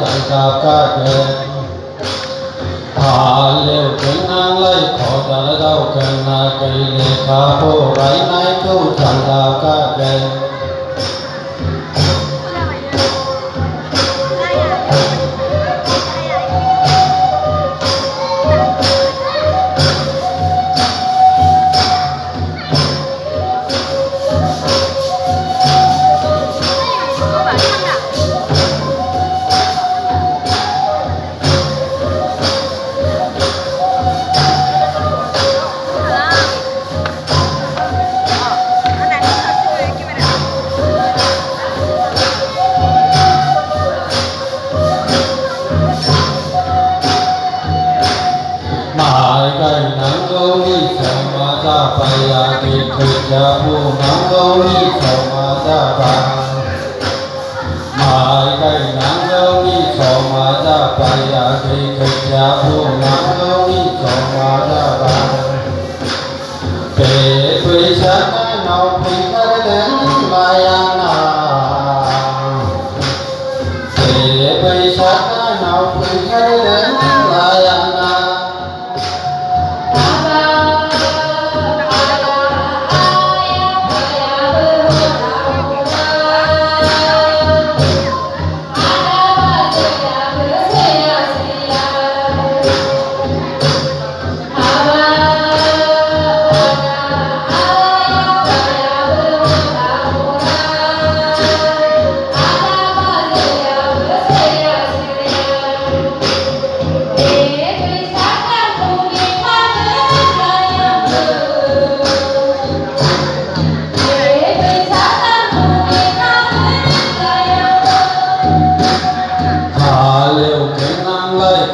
dạy đạp ca kê hà liều kính năng lấy khổ trả đau cần na cây lê khá bố rái nay câu dạy đạp ca kê cây nắng gấu đi sầu mà ra bay à thì thịt cha bu nắng gấu đi sầu mà ra bay mà cây nắng gấu đi sầu mà ra bay à thì thịt cha bu nắng gấu đi sầu mà ra bay để quỳ sát nào thì cái đến mai ăn à để quỳ sát nào thì cái đến mai ăn à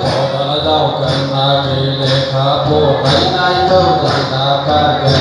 khổ đã đau cần na cây lê khá bố rái nay câu dạy đạp ca kê